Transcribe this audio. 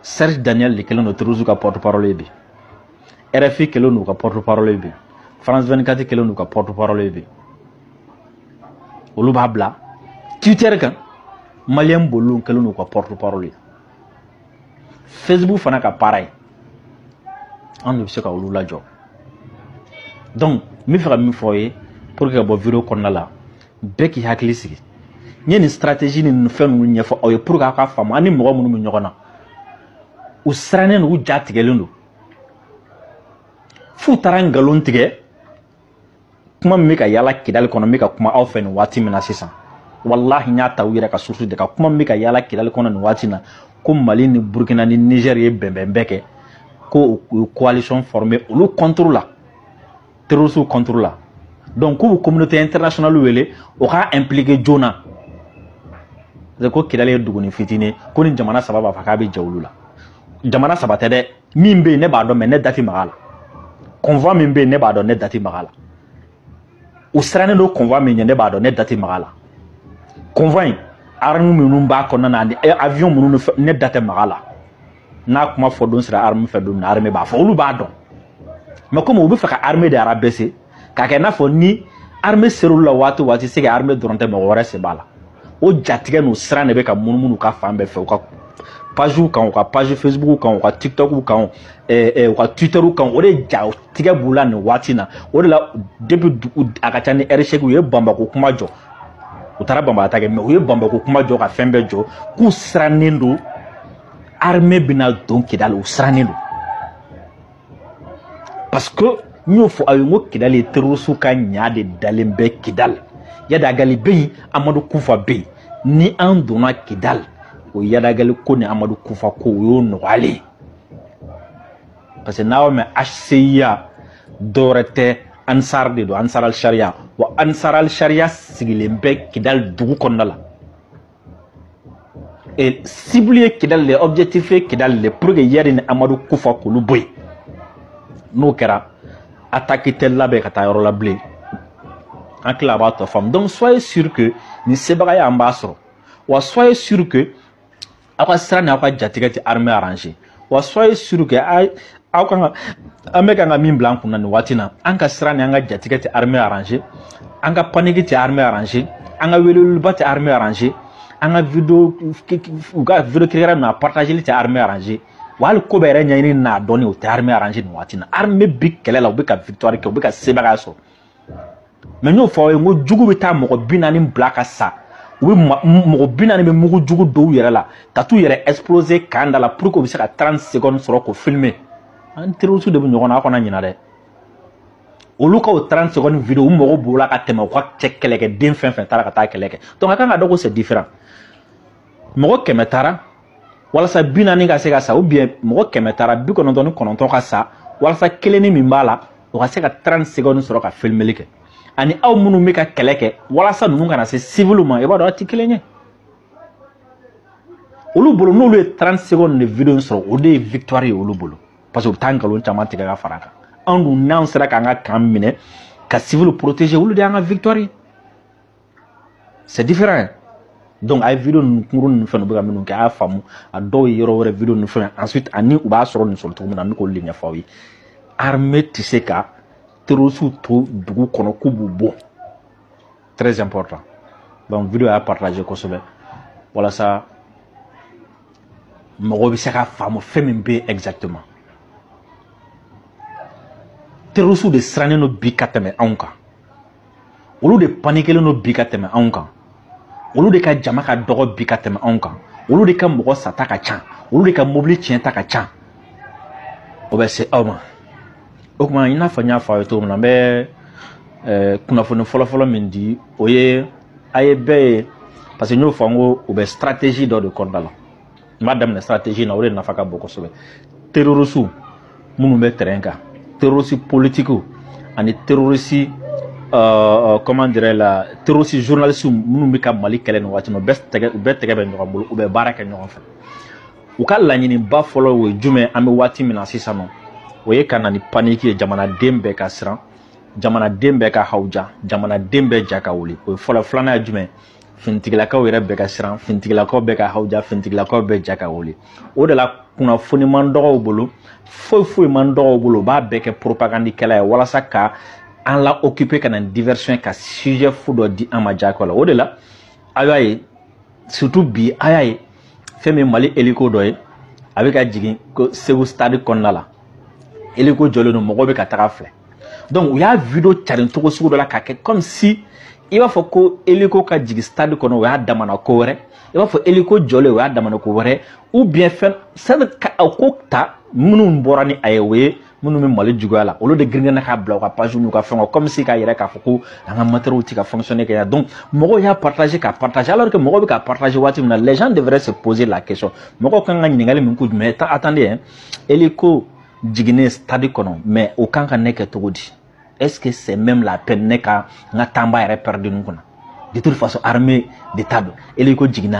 Serge Daniel le kelen no Terrorisme ka porte-parole bi. RFI kelen no ka porte-parole bi. France 24 kelen no ka porte-parole bi. Olu b'a bila Twitter kan Malien bolon kelen no ka porte-parole. Facebook fana ka pareil. On ne sait pas où la job. Donc, mi fera mi foyer pour que la vidéo qu'on a là, bec qui hakli sigi. Ni une stratégie ni nous faisons nous faut pour que la femme ani mo mo mu nyona. U sranen u jatigelu. Fu tarangalon tige. Kuma mi ka yala kidal kono mi ka kuma aw fe no wati mina sisan. Wallahi nya tawira ka source de ka kuma mi ka yala kidal kono no wati na ko Mali ni Burkina ni Niger ye bembeke. Ko coalition formée ou le contrôle là terrorisme contrôle là donc la communauté internationale wele o ka impliqué jona de ko kidale duguni fitine ko ni jamana sababa fa ka be jawlu la jamana sabata de mimbe ne ba do me ne dati magala convoi mimbe ne ba do ne dati magala o srane do convoi me ne ba do ne dati magala convoi armu minun ba ko na avion minun ne dati magala n'a kuma fɔ don sira armée fɛ don armée b'a fɔ olu b'a dɔn mais comme u bɛ fɛ ka armée de rabaisser k'a kɛ n'a fɔ ni armée ser'u la waati waati se ka armée dɔrɔn tɛ mɔgɔ wɛrɛ se b'a la o jatigɛ n'o sira de bɛ ka munumunu ka fan bɛɛ fɛ u ka page kan u ka page Facebook kan u ka TikTok kan u ka Twitter kan o de jatigɛ b'u la nin waati na o de la depuis a ka ca ni R8 u ye Bamako kuma jɔ u taara Bamako ta kɛ mais u ye Bamako kuma jɔ ka fɛn bɛɛ jɔ k'u sirannen don armée bina don Kidal ou sranelo parce que nous faut ayongo Kidal et terroristes ka nyade dalembe Kidal yada gali be Amadou Koufa be ni an dona Kidal o yada gali ko ni Amadou Koufa ko yo no ale parce que nawo me HCIA dorete Ansar de do Ansar al Sharia wa Ansar al Sharia sigilembe Kidal dugu konnala et cibler Kidal les objectifs Kidal les pour que yari ni Amadou Koufa kulu boy no kera attaquer tel labé ka ta yoro la blé en clava ta femme donc soyez sûr que ni sebagaya ambasro wa soyez sûr que aka strana aka jatigati armée arrangée wa soyez sûr que ay aka ameka nga min blanc kuna ni watina anka strana anga jatigati armée arrangée anga paniquer armée arrangée anga welul bat armée arrangée anga vidéo créera na partager les armées arrangées wal ko bere nyani na doni o armée arrangée no watina armée big kele la obika victoire ke obika sebaga so mais no fo ngo jugu bita mo binani blaka sa we mo binani me mo jugu do yere la tatu yere exploser kanda la pour ko bisa 30 secondes soro ko filmer en terrorisme de nyoko na ko na nyina de oluka o 30 secondes vidéo mo bola ka tema ko check keleke den fin tara ka ta keleke donc aka ngado ko c'est différent mo kemetara wala sa binani ka se ka sa ou bien mo kemetara bi ko non kononton ka sa wala sa keleni mi mbala o ka se ka 30 secondes soro ka filmer leke ani aw munu me ka keleke wala sa nunu kana se civilement e ba do atikelenya olu bolo no le 30 secondes de vidéo soro o de victoire olu bolo parce que tangalon chama tika ka faraka andu nan sera ka nga kamine ka civil protéger olu de nga victoire c'est différent donc ay vidéo nous fait no ba minu ka afamu a do yoro wore vidéo nous fait ensuite ani u ba soro ni sol to na ko linya fawi armée tiseka terrorisme to dugu kono kububo très important donc vidéo à partager ko sobe voilà ça mo bi saka famu femimbe exactement terrorisme de srane no bikateme anka olu de paniquer no bikateme anka olu de ka jama ka dogo bikateme anka olu de ka mogo sata ka cha olu de ka mobile tien ta ka cha o be se oma o kuma ina fanya fa to na be kuna fo no folo min di oye aye be parce que nous fango o be stratégie de kondala madame la stratégie na ore na faka boko sobe terrorisme munu be terenka terrorisme politique ani terrorisme comment dirais la terrorisme journalisme munu be ka Mali kelen wati no best tege be nyogambulu o be baraka nyogam fa u ka lañini ba folo we jume ame wati mina sisano o ye kana ni panique jamana dembe ka sran jamana dembe ka hawja jamana dembe jaka wuli o folo flana jume fintigilakaw yɛrɛ bɛɛ ka siran fintigilakaw bɛɛ ka hawja fintigilakaw bɛɛ ja ka wuli o de la kunnafoni man dɔgɔw bolo foyi man dɔgɔw bolo b'a bɛɛ kɛ propagandikɛla ye walasa ka an la occuper ka na diversion ka sujet fu dɔ di an ma jako la o de la a y'a ye surtout bi a y'a ye fɛn min Mali hélico dɔ ye a bɛ ka jigin ko Segu stade kɔnɔna la hélico jɔlen don mɔgɔw bɛ ka taga filɛ donc u y'a vidéo carin cogo sugu dɔ la ka kɛ comme si i b'a fɔ ko hélico ka jigin stade kɔnɔ o y'a damana ko wɛrɛ i b'a fɔ hélico jɔlen o y'a damana ko wɛrɛ ou bien fɛn ka ko ta minnu bɔra ni a ye o ye minnu bɛ Mali juguya la olu de grinna k'a bila u ka page n'u ka fɛnw comme si k'a yɛrɛ k'a fɔ ko an ka matériel tɛ ka fonctionner kɛ donc mɔgɔw y'a partager ka partager alors que mɔgɔw bɛ ka partager waati min na les gens devraient se poser la question mɔgɔw kan ka ɲininkali min k'u jumɛn attendez hein hélico jiginnen stade kɔnɔ mais o kan ka ne kɛ cogo di est-ce que c'est même la peine ne ka n ka temps b'a yɛrɛ perdre nin kunna de toute façon armée d'état don hélico jiginna